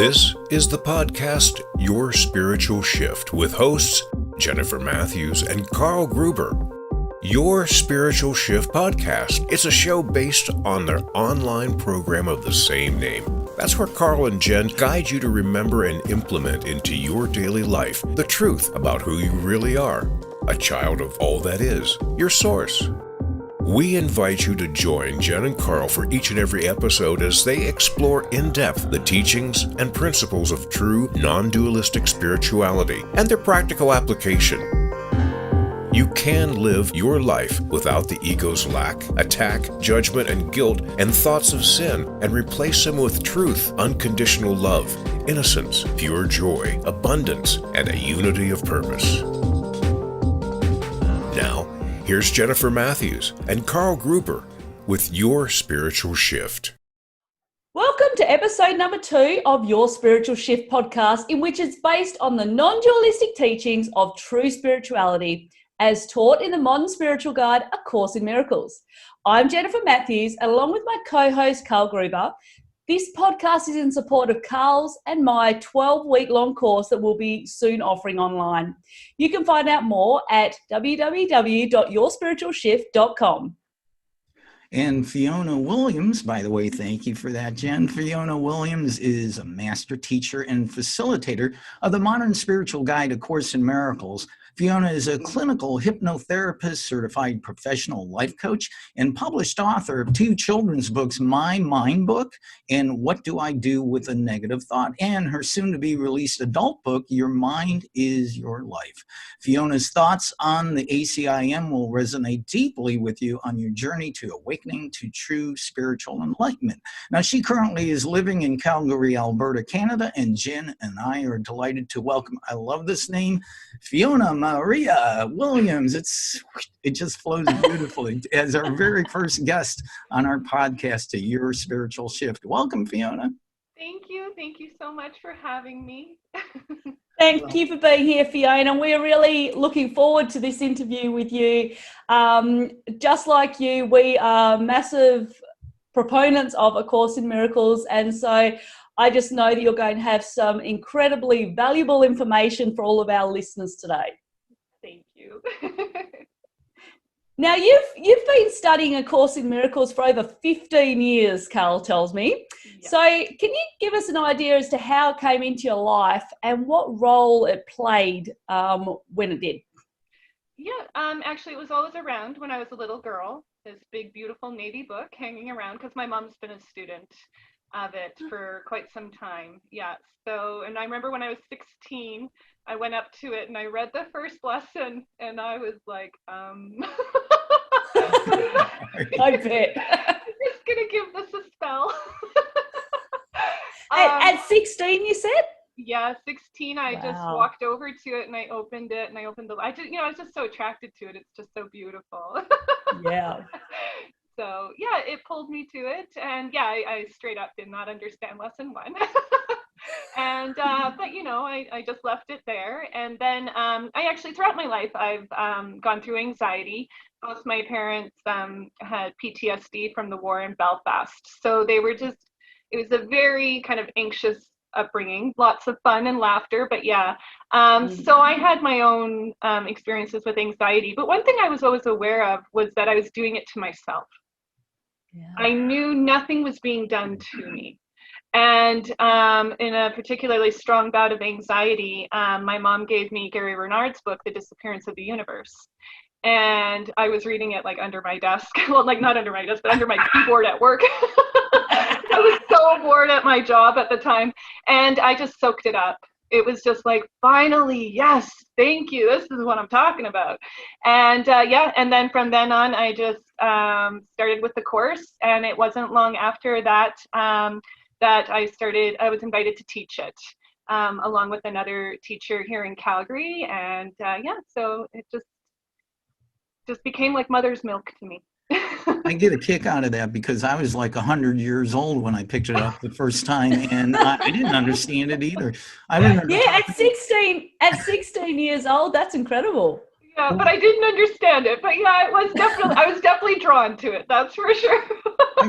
This is the podcast Your Spiritual Shift with hosts Jennifer Matthews and Karl Gruber. Your Spiritual Shift podcast. It's a show based on their online program of the same name. That's where Karl and Jen guide you to remember and implement into your daily life the truth about who you really are, a child of all that is, your source. We invite you to join Jen and Karl for each and every episode as they explore in depth the teachings and principles of true non-dualistic spirituality and their practical application. You can live your life without the ego's lack, attack, judgment, and guilt, and thoughts of sin, and replace them with truth, unconditional love, innocence, pure joy, abundance, and a unity of purpose. Now, here's Jennifer Matthews and Karl Gruber with Your Spiritual Shift. Welcome to episode number 2 of Your Spiritual Shift podcast, in which it's based on the non-dualistic teachings of true spirituality, as taught in the Modern Spiritual Guide, A Course in Miracles. I'm Jennifer Matthews, and along with my co-host, Karl Gruber, this podcast is in support of Karl's and my 12-week-long course that we'll be soon offering online. You can find out more at www.yourspiritualshift.com. And Fiona Williams, by the way, thank you for that, Jen. Fiona Williams is a master teacher and facilitator of the Modern Spiritual Guide, A Course in Miracles. Fiona is a clinical hypnotherapist, certified professional life coach, and published author of 2 children's books, My Mind Book and What Do I Do with a Negative Thought, and her soon-to-be released adult book, Your Mind is Your Life. Fiona's thoughts on the ACIM will resonate deeply with you on your journey to awakening to true spiritual enlightenment. Now, she currently is living in Calgary, Alberta, Canada, and Jen and I are delighted to welcome, I love this name, Fiona Maria Williams. It just flows beautifully as our very first guest on our podcast to Your Spiritual Shift. Welcome, Fiona. Thank you. Thank you so much for having me. Thank you for being here, Fiona. We're really looking forward to this interview with you. Just like you, we are massive proponents of A Course in Miracles, and so I just know that you're going to have some incredibly valuable information for all of our listeners today. Thank you. Now, you've been studying A Course in Miracles for over 15 years, Karl tells me. Yeah. So can you give us an idea as to how it came into your life and what role it played when it did? Yeah, actually, it was always around when I was a little girl, this big, beautiful Navy book hanging around because my mom's been a student of it for quite some time. Yeah. So, and I remember when I was 16, I went up to it and I read the first lesson and I was like, I bet. I'm just going to give this a spell. At 16, you said? Yeah, 16, I Wow. just walked over to it and I opened it and I opened I was just so attracted to it. It's just so beautiful. Yeah. So yeah, it pulled me to it, and yeah, I straight up did not understand lesson 1. And but I just left it there. And then I actually, throughout my life, I've gone through anxiety. Both my parents had PTSD from the war in Belfast, so it was a very kind of anxious upbringing, lots of fun and laughter, but yeah. So I had my own experiences with anxiety, but one thing I was always aware of was that I was doing it to myself. Yeah. I knew nothing was being done to me. And in a particularly strong bout of anxiety, my mom gave me Gary Renard's book, The Disappearance of the Universe. And I was reading it like under my desk, well, like not under my desk, but under my keyboard at work. I was so bored at my job at the time, and I just soaked it up. It was just like, finally, yes, thank you. This is what I'm talking about. And and then from then on, I just started with the course, and it wasn't long after that that I was invited to teach it along with another teacher here in Calgary. And so it just became like mother's milk to me. I get a kick out of that because I was like 100 years old when I picked it up the first time, and I didn't understand it either. I remember. Yeah, at 16 years old, that's incredible. Yeah, but I didn't understand it. But yeah, I was definitely drawn to it. That's for sure.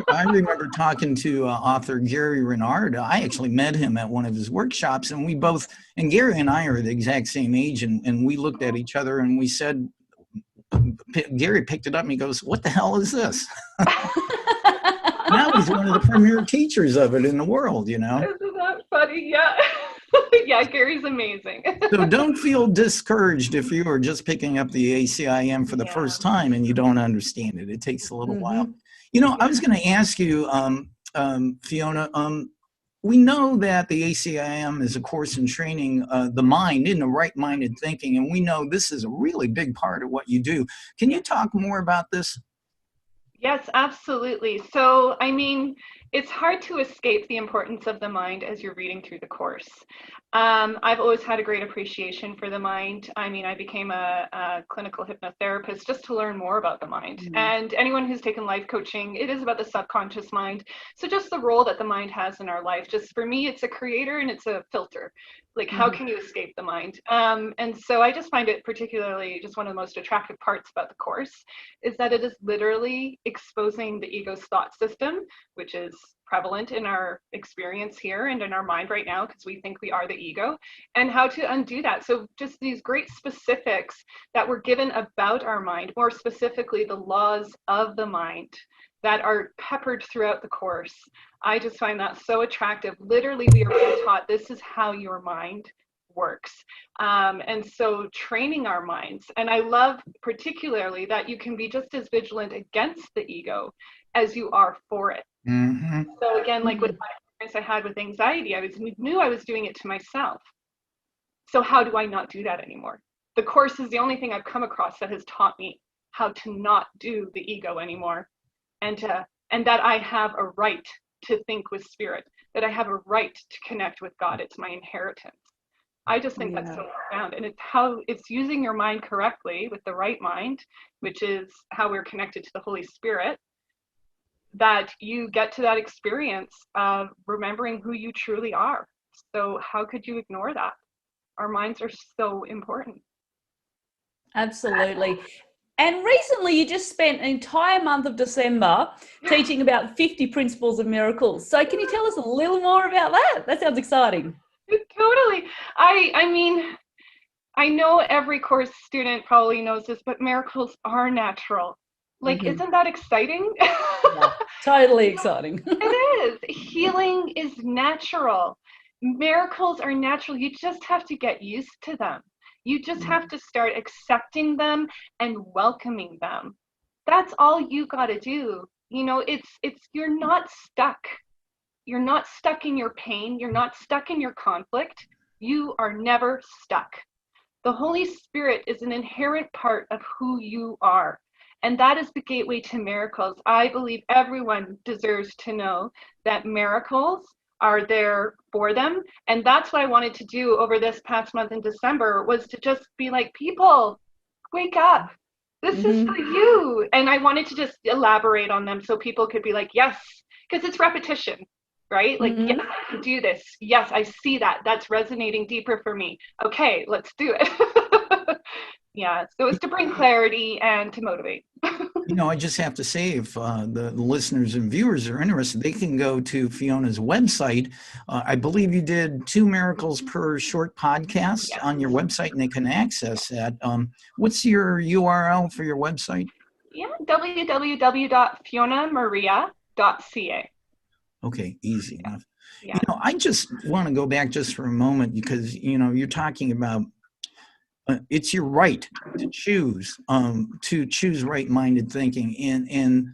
I remember talking to author Gary Renard. I actually met him at one of his workshops, and and Gary and I are the exact same age, and we looked at each other and we said, Gary picked it up and he goes, "What the hell is this?" Now he's one of the premier teachers of it in the world, Isn't that funny? Yeah. Yeah, Gary's amazing. So don't feel discouraged if you are just picking up the ACIM for the first time and you don't understand it. It takes a little while. I was going to ask you, Fiona, we know that the ACIM is a course in training the mind in the right-minded thinking, and we know this is a really big part of what you do. Can you talk more about this? Yes, absolutely. So, it's hard to escape the importance of the mind as you're reading through the course. I've always had a great appreciation for the mind. I became a clinical hypnotherapist just to learn more about the mind. And anyone who's taken life coaching, it is about the subconscious mind. So just the role that the mind has in our life. Just for me, it's a creator and it's a filter. Like, how can you escape the mind? And so I just find it particularly just one of the most attractive parts about the course is that it is literally exposing the ego's thought system, which is prevalent in our experience here and in our mind right now because we think we are the ego, and how to undo that. So just these great specifics that were given about our mind, more specifically the laws of the mind that are peppered throughout the course. I just find that so attractive. Literally, we are being taught this is how your mind works. And so training our minds, and I love particularly that you can be just as vigilant against the ego as you are for it. So again, like with my experience I had with anxiety, I knew I was doing it to myself. So how do I not do that anymore? The course is the only thing I've come across that has taught me how to not do the ego anymore, and that I have a right to think with spirit, that I have a right to connect with God. It's my inheritance. I just think that's so profound. And it's using your mind correctly with the right mind, which is how we're connected to the Holy Spirit, that you get to that experience of remembering who you truly are. So how could you ignore that? Our minds are so important. Absolutely. And recently you just spent an entire month of December teaching about 50 principles of miracles. So can you tell us a little more about that? That sounds exciting. Totally. I know every course student probably knows this, but miracles are natural. Like, isn't that exciting? Yeah, totally exciting. It is. Healing is natural. Miracles are natural. You just have to get used to them. You just have to start accepting them and welcoming them. That's all you got to do. You're not stuck. You're not stuck in your pain. You're not stuck in your conflict. You are never stuck. The Holy Spirit is an inherent part of who you are. And that is the gateway to miracles. I believe everyone deserves to know that miracles are there for them. And that's what I wanted to do over this past month in December, was to just be like, people, wake up. This is for you. And I wanted to just elaborate on them so people could be like, yes, because it's repetition, right? Like, yes, I can do this. Yes, I see that. That's resonating deeper for me. Okay, let's do it. Yeah, so it's to bring clarity and to motivate. I just have to say, if the listeners and viewers are interested, they can go to Fiona's website. I believe you did 2 miracles per short podcast on your website, and they can access that. What's your URL for your website? Yeah, www.fionamaria.ca. Okay, easy enough. Yeah. I just want to go back just for a moment because, you're talking about it's your right to choose right-minded thinking. And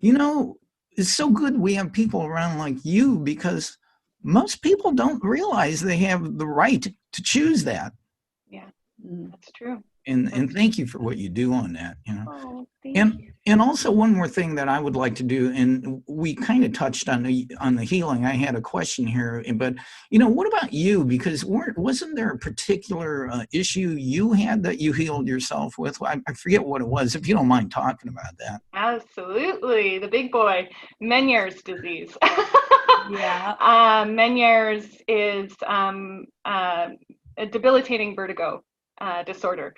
it's so good we have people around like you, because most people don't realize they have the right to choose that. Yeah, that's true. And thank you for what you do on that. Oh, thank you. And also one more thing that I would like to do, and we kind of touched on the healing. I had a question here, but what about you? Because wasn't there a particular issue you had that you healed yourself with? I forget what it was. If you don't mind talking about that. Absolutely, the big boy, Meniere's disease. Yeah. Meniere's is a debilitating vertigo disorder.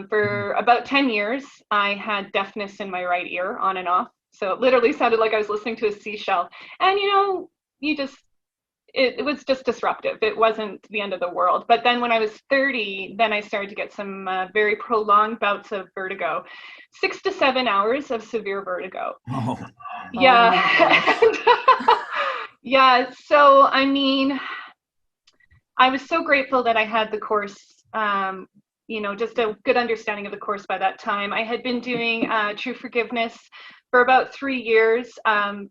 For about 10 years, I had deafness in my right ear on and off. So it literally sounded like I was listening to a seashell. And, it was just disruptive. It wasn't the end of the world. But then when I was 30, then I started to get some very prolonged bouts of vertigo, 6 to 7 hours of severe vertigo. Oh. Yeah. Yeah. So, I mean, I was so grateful that I had the course, just a good understanding of the course by that time. I had been doing True Forgiveness for about 3 years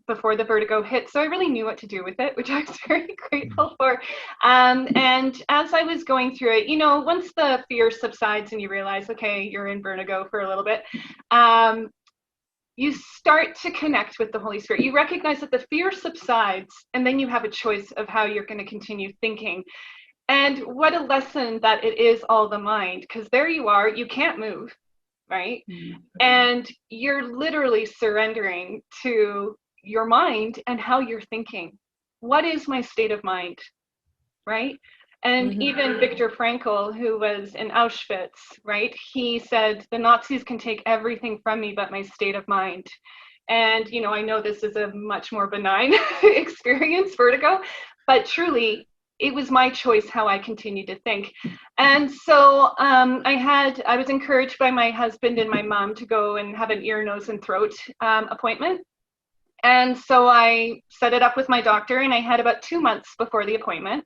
before the vertigo hit. So I really knew what to do with it, which I was very grateful for. And as I was going through it, once the fear subsides and you realize, okay, you're in vertigo for a little bit, you start to connect with the Holy Spirit. You recognize that the fear subsides, and then you have a choice of how you're going to continue thinking. And what a lesson that it is all the mind, because there you are, you can't move, right? Mm-hmm. And you're literally surrendering to your mind and how you're thinking. What is my state of mind, right? And mm-hmm. even Viktor Frankl, who was in Auschwitz, right? He said, the Nazis can take everything from me but my state of mind. And, I know this is a much more benign experience, vertigo, but truly, it was my choice how I continued to think. And so I was encouraged by my husband and my mom to go and have an ear, nose, and throat appointment. And so I set it up with my doctor, and I had about 2 months before the appointment.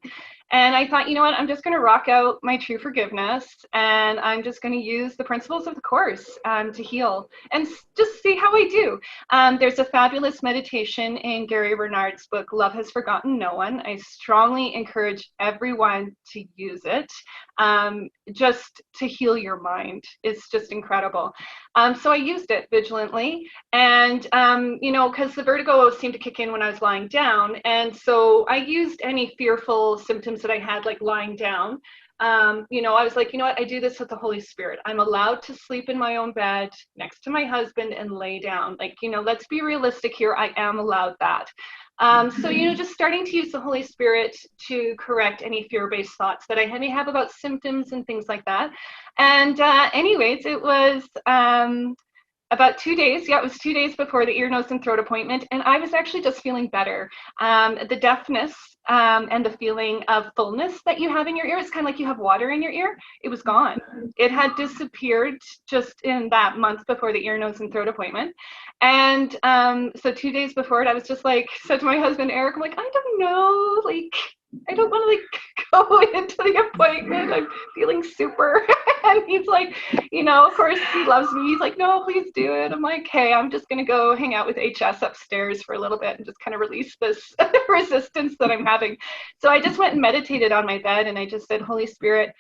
And I thought, I'm just going to rock out my True Forgiveness, and I'm just going to use the principles of the course to heal and just see how I do. There's a fabulous meditation in Gary Renard's book, Love Has Forgotten No One. I strongly encourage everyone to use it just to heal your mind. It's just incredible. So I used it vigilantly, and, because the vertigo seemed to kick in when I was lying down. And so I used any fearful symptoms that I had, like lying down. I was like, I do this with the Holy Spirit. I'm allowed to sleep in my own bed next to my husband and lay down. Like, let's be realistic here. I am allowed that. So, just starting to use the Holy Spirit to correct any fear-based thoughts that I may have about symptoms and things like that. And anyways, it was about 2 days. Yeah, it was 2 days before the ear, nose, and throat appointment. And I was actually just feeling better. The deafness and the feeling of fullness that you have in your ear, it's kind of like you have water in your ear. It was gone. It had disappeared just in that month before the ear, nose, and throat appointment. And so 2 days before it, I was just like, said to my husband, Eric, I'm like, I don't know, like, I don't want to go into the appointment. I'm feeling super. And he's like, of course he loves me. He's like, no, please do it. I'm like, hey, I'm just going to go hang out with HS upstairs for a little bit and just kind of release this resistance that I'm having. So I just went and meditated on my bed, and I just said, Holy Spirit,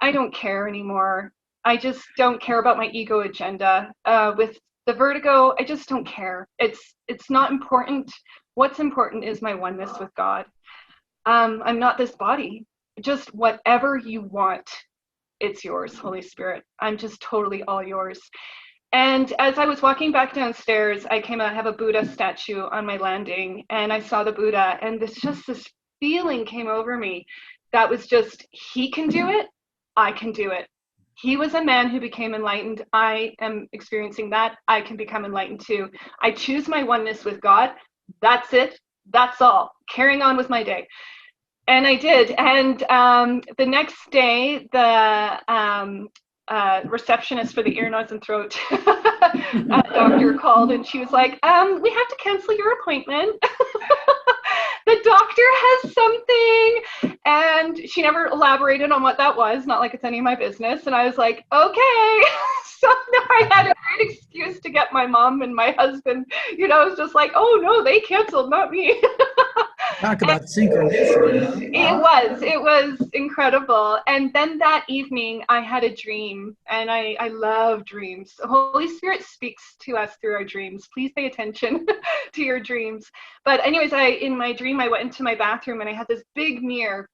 I don't care anymore. I just don't care about my ego agenda. With the vertigo, I just don't care. It's not important. What's important is my oneness with God. I'm not this body. Just whatever you want, it's yours, Holy Spirit. I'm just totally all yours. And as I was walking back downstairs, I have a Buddha statue on my landing, and I saw the Buddha, and this feeling came over me that was just, he can do it, I can do it. He was a man who became enlightened. I am experiencing that. I can become enlightened too. I choose my oneness with God. That's it. That's all. Carrying on with my day. And I did. And the next day, the receptionist for the ear, nose, and throat doctor called, and she was like, we have to cancel your appointment. The doctor has something. And she never elaborated on what that was. Not like it's any of my business. And I was like, okay. So now I had a great excuse to get my mom and my husband, I was just like, oh no, they canceled, not me. Talk about synchronicity. It was incredible. And then that evening I had a dream, and I love dreams. The Holy Spirit speaks to us through our dreams. Please pay attention to your dreams. But anyways, in my dream, I went into my bathroom, and I had this big mirror,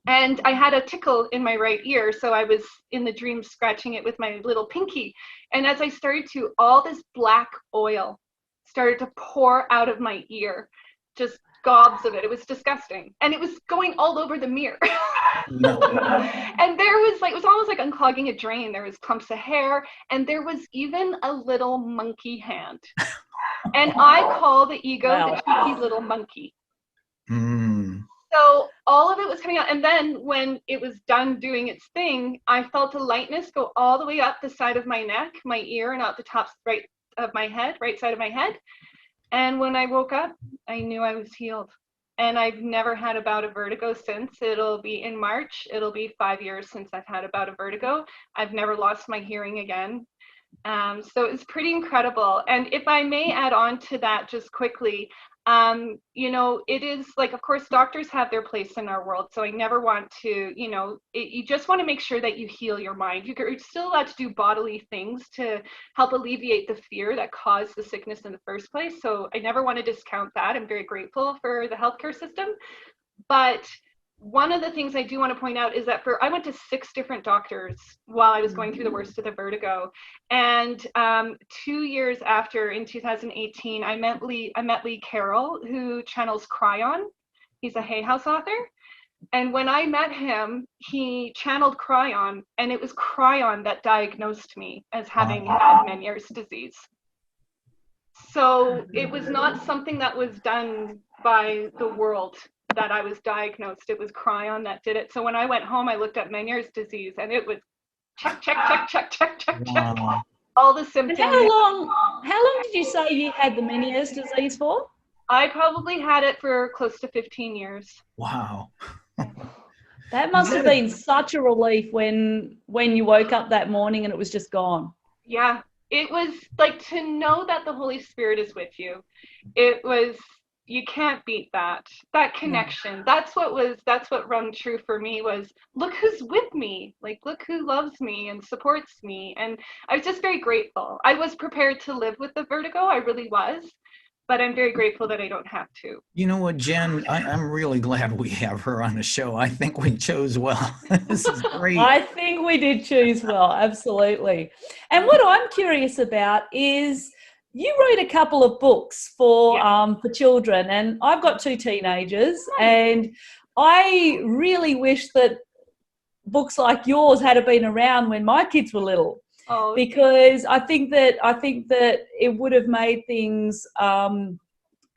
and I had a tickle in my right ear. So I was in the dream scratching it with my little pinky. And as I started to, all this black oil started to pour out of my ear, just gobs of it. It was disgusting. And it was going all over the mirror. No. And there was it was almost like unclogging a drain. There was clumps of hair, and there was even a little monkey hand. And I call the ego Wow. the cheeky little monkey. Mm. So all of it was coming out. And then when it was done doing its thing, I felt a lightness go all the way up the side of my neck, my ear, and out the top right side of my head. And when I woke up, I knew I was healed. And I've never had a bout of vertigo since. It'll be in March. It'll be 5 years since I've had a bout of vertigo. I've never lost my hearing again. So it's pretty incredible. And if I may add on to that just quickly, it is like, of course, doctors have their place in our world. So I never want to, you just want to make sure that you heal your mind. You're still allowed to do bodily things to help alleviate the fear that caused the sickness in the first place. So I never want to discount that. I'm very grateful for the healthcare system. But one of the things I do want to point out is that I went to 6 different doctors while I was going through the worst of the vertigo. And 2 years after, in 2018, I met Lee Karl, who channels Cryon. He's a Hay House author. And when I met him, he channeled Cryon, and it was Cryon that diagnosed me as having had Meniere's disease. So it was not something that was done by the world that I was diagnosed. It was Cryon that did it. So when I went home, I looked up Meniere's disease, and it was check, all the symptoms. And how long did you say you had the Meniere's disease for? I probably had it for close to 15 years. Wow. That must have been such a relief when you woke up that morning and it was just gone. Yeah, it was like to know that the Holy Spirit is with you. It was, you can't beat that connection. That's what rung true for me, was look who's with me, like look who loves me and supports me. And I was just very grateful. I was prepared to live with the vertigo, I really was, but I'm very grateful that I don't have to. You know what, Jen, I'm really glad we have her on the show. I think we chose well. This is great. I think we did choose well, absolutely. And what I'm curious about is, you wrote a couple of books for children, and I've got 2 teenagers, and I really wish that books like yours had been around when my kids were little, because I think that it would have made things a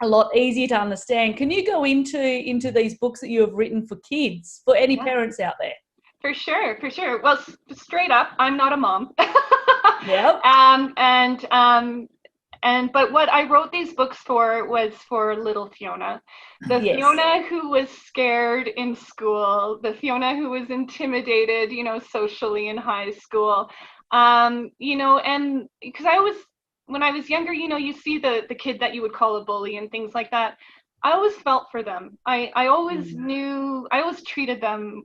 lot easier to understand. Can you go into these books that you have written for kids, for any parents out there? For sure. Well, straight up, I'm not a mom. Yep. But what I wrote these books for was for little Fiona, the Fiona who was scared in school, the Fiona who was intimidated, socially in high school, and because when I was younger, you see the kid that you would call a bully and things like that. I always felt for them. I always knew, I always treated them,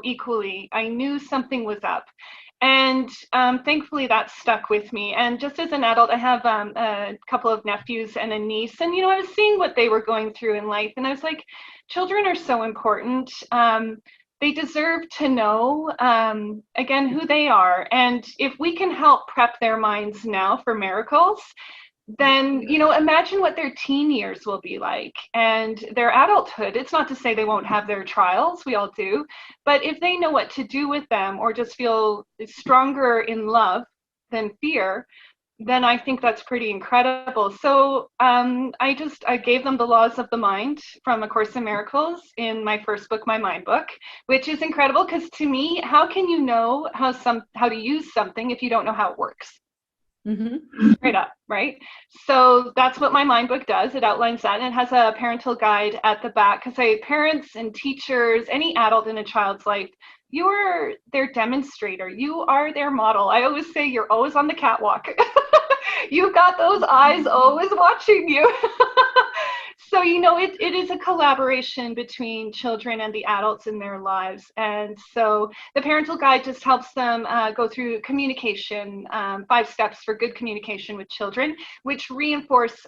equally. I knew something was up. And thankfully that stuck with me. And just as an adult, I have a couple of nephews and a niece. And, I was seeing what they were going through in life. And I was like, children are so important. They deserve to know, again, who they are. And if we can help prep their minds now for miracles, then, imagine what their teen years will be like and their adulthood. It's not to say they won't have their trials, we all do, but if they know what to do with them, or just feel stronger in love than fear, then I think that's pretty incredible. So I gave them the laws of the mind from A Course in Miracles in my first book, my mind book, which is incredible, because to me, how can you know how to use something if you don't know how it works? Mm-hmm. Straight up, right? So that's what my mind book does. It outlines that, and it has a parental guide at the back, because parents and teachers, any adult in a child's life, you're their demonstrator. You are their model. I always say you're always on the catwalk. You've got those eyes always watching you. So, it is a collaboration between children and the adults in their lives. And so the parental guide just helps them go through communication, 5 steps for good communication with children, which reinforce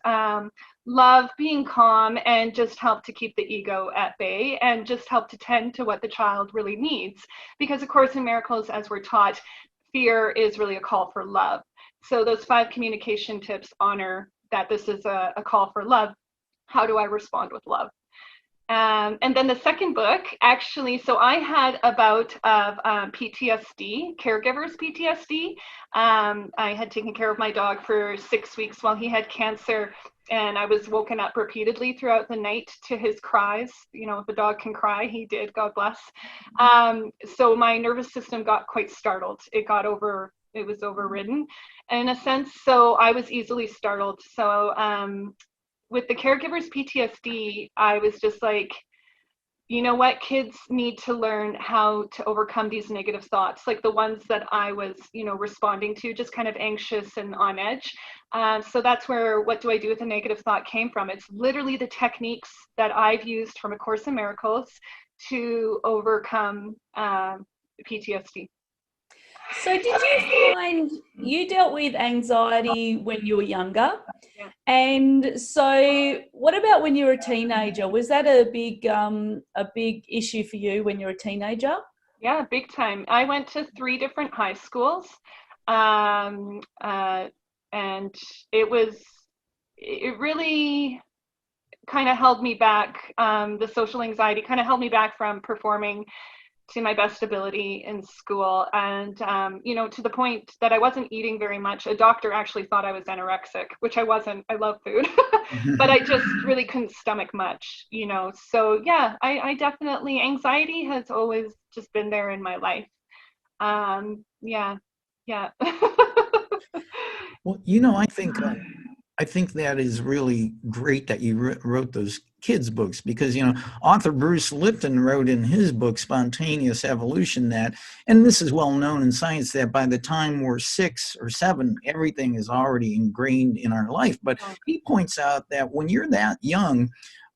love, being calm, and just help to keep the ego at bay, and just help to tend to what the child really needs. Because A Course in Miracles, as we're taught, fear is really a call for love. So those 5 communication tips honor that this is a call for love. How do I respond with love? And then the second book, actually, so I had a bout of PTSD, caregivers PTSD. I had taken care of my dog for 6 weeks while he had cancer, and I was woken up repeatedly throughout the night to his cries. You know, if a dog can cry, he did, God bless. So my nervous system got quite startled. It was overridden in a sense, so I was easily startled. So with the caregivers PTSD, I was just like, you know what, kids need to learn how to overcome these negative thoughts, like the ones that I was, responding to, just kind of anxious and on edge. So that's where What Do I Do with a Negative Thought came from. It's literally the techniques that I've used from A Course in Miracles to overcome PTSD. So did you find you dealt with anxiety when you were younger? Yeah. And so what about when you were a teenager? Was that a big issue for you when you were a teenager? Yeah, big time. I went to 3 different high schools. And it really kind of held me back. The social anxiety kind of held me back from performing to my best ability in school, and to the point that I wasn't eating very much. A doctor actually thought I was anorexic, which I wasn't. I love food, but I just really couldn't stomach much, so yeah, I definitely, anxiety has always just been there in my life. Yeah. Well, I think that is really great that you wrote those kids' books, because, author Bruce Lipton wrote in his book, Spontaneous Evolution, and this is well known in science, that by the time we're 6 or 7, everything is already ingrained in our life. But he points out that when you're that young,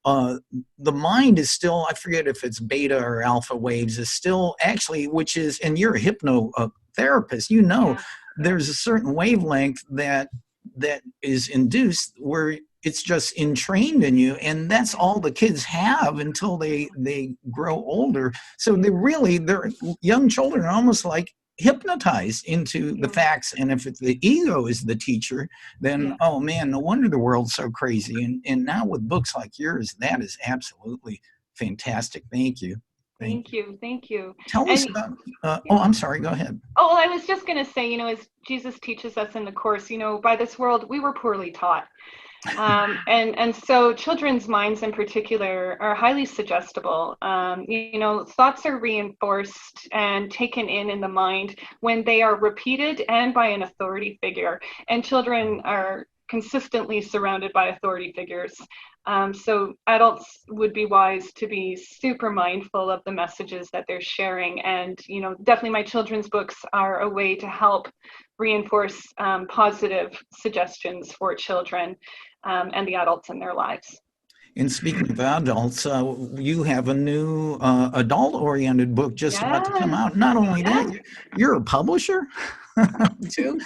the mind is still, I forget if it's beta or alpha waves, is still actually, which is, and you're a hypnotherapist, there's a certain wavelength that is induced where it's just entrained in you, and that's all the kids have until they grow older. So they're young children are almost like hypnotized into the facts, and if the ego is the teacher, then oh man, no wonder the world's so crazy. And now with books like yours, that is absolutely fantastic. Thank you. Thank you. Tell us about I'm sorry, go ahead. Oh, well, I was just going to say, as Jesus teaches us in the Course, by this world we were poorly taught. And so children's minds in particular are highly suggestible. Thoughts are reinforced and taken in the mind when they are repeated and by an authority figure. And children are consistently surrounded by authority figures. So adults would be wise to be super mindful of the messages that they're sharing. And, definitely my children's books are a way to help reinforce positive suggestions for children and the adults in their lives. And speaking of adults, you have a new adult-oriented book just about to come out. Not only that, you're a publisher too.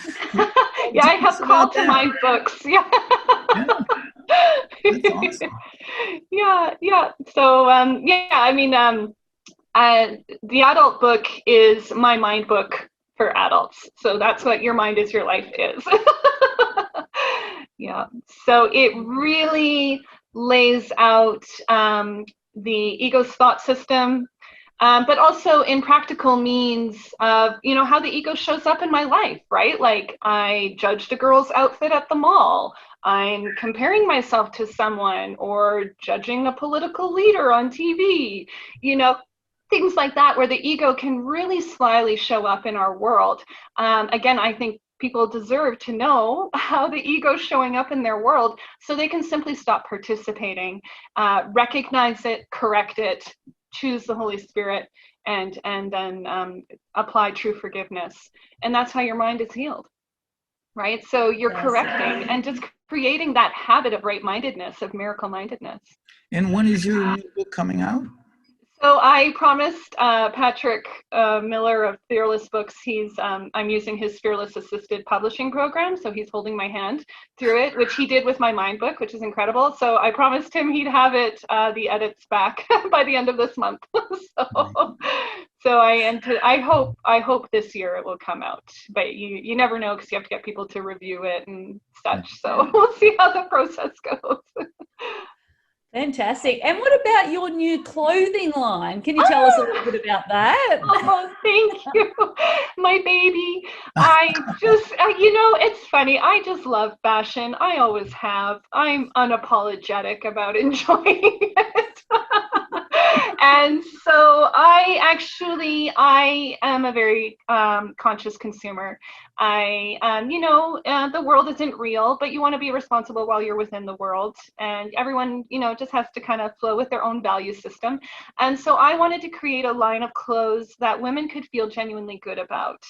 Yeah, I have Karl to my books. Yeah. That's awesome. Yeah. So, the adult book is my mind book for adults. So that's what Your Mind is Your Life is. Yeah. So it really lays out the ego's thought system, but also in practical means of, how the ego shows up in my life, right? Like I judged a girl's outfit at the mall. I'm comparing myself to someone, or judging a political leader on TV, things like that, where the ego can really slyly show up in our world. Again, I think people deserve to know how the ego's showing up in their world so they can simply stop participating, recognize it, correct it, choose the Holy Spirit, and then apply true forgiveness. And that's how your mind is healed, right? So you're correcting and just creating that habit of right-mindedness, of miracle-mindedness. And when is your new book coming out? So I promised Patrick Miller of Fearless Books, I'm using his Fearless Assisted Publishing program, so he's holding my hand through it, which he did with my Mind book, which is incredible. So I promised him he'd have it, the edits back by the end of this month. So I hope this year it will come out, but you never know, because you have to get people to review it and such. So we'll see how the process goes. Fantastic. And what about your new clothing line? Can you tell us a little bit about that? Oh, thank you, my baby. I just, it's funny. I just love fashion. I always have. I'm unapologetic about enjoying it. And so I am a very conscious consumer. The world isn't real, but you want to be responsible while you're within the world. And everyone, just has to kind of flow with their own value system. And so I wanted to create a line of clothes that women could feel genuinely good about.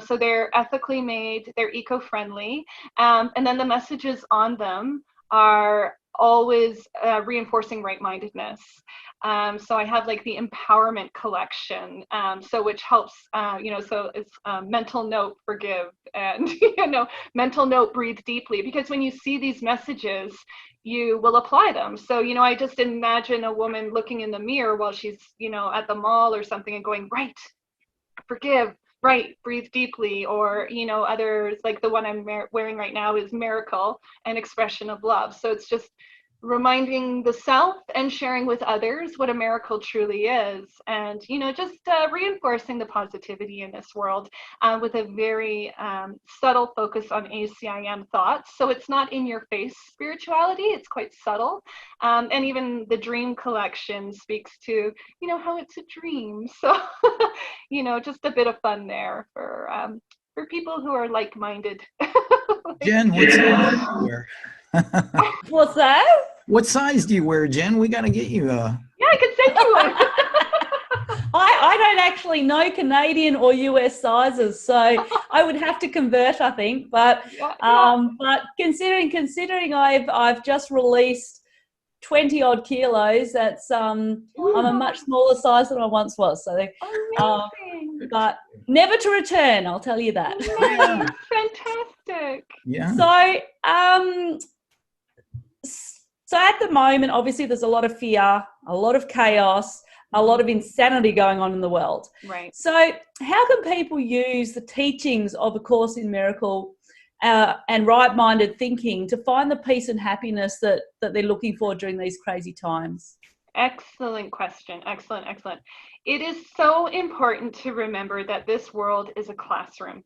So they're ethically made, they're eco-friendly, and then the messages on them are always reinforcing right-mindedness. So I have like the empowerment collection, which helps, so it's mental note, forgive, and, mental note, breathe deeply, because when you see these messages, you will apply them. So, I just imagine a woman looking in the mirror while she's, at the mall or something and going, right, forgive, right, breathe deeply, or, others, like the one I'm wearing right now is miracle, an expression of love. So it's just reminding the self and sharing with others what a miracle truly is, and just reinforcing the positivity in this world with a very subtle focus on ACIM thoughts. So it's not in your face spirituality, it's quite subtle, and even the dream collection speaks to how it's a dream. So just a bit of fun there for people who are like-minded. Jen, what size do you wear? What's that? What size do you wear, Jen? We got to get you Yeah, I could send you one. I don't actually know Canadian or US sizes, so I would have to convert, I think. But but considering I've just released 20 odd kilos, that's I'm a much smaller size than I once was. So but never to return, I'll tell you that. Yeah. Fantastic. Yeah. So at the moment, obviously, there's a lot of fear, a lot of chaos, a lot of insanity going on in the world. Right. So how can people use the teachings of A Course in Miracle and right-minded thinking to find the peace and happiness that they're looking for during these crazy times? Excellent question. Excellent. It is so important to remember that this world is a classroom.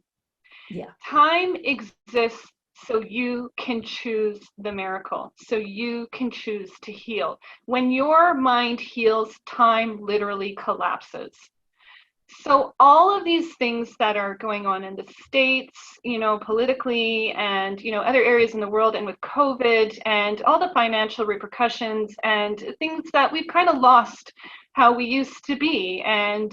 Yeah. Time exists so you can choose the miracle, so you can choose to heal. When your mind heals, time literally collapses. So all of these things that are going on in the States, politically, and, other areas in the world, and with COVID and all the financial repercussions and things that we've kind of lost how we used to be. And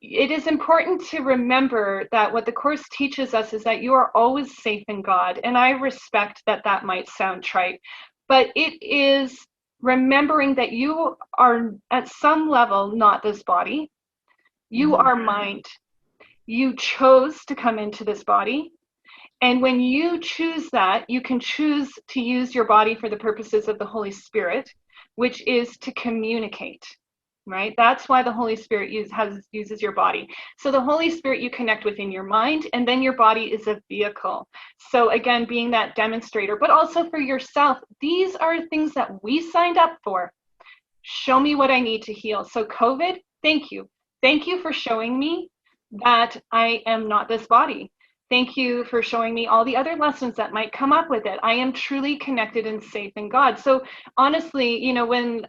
it is important to remember that what the Course teaches us is that you are always safe in God. And I respect that might sound trite, but it is remembering that you are at some level not this body. You are mind. You chose to come into this body. And when you choose that, you can choose to use your body for the purposes of the Holy Spirit, which is to communicate, right? That's why the Holy Spirit uses your body. So the Holy Spirit you connect with in your mind, and then your body is a vehicle. So again, being that demonstrator, but also for yourself, these are things that we signed up for. Show me what I need to heal. So COVID, thank you. Thank you for showing me that I am not this body. Thank you for showing me all the other lessons that might come up with it. I am truly connected and safe in God. So honestly, when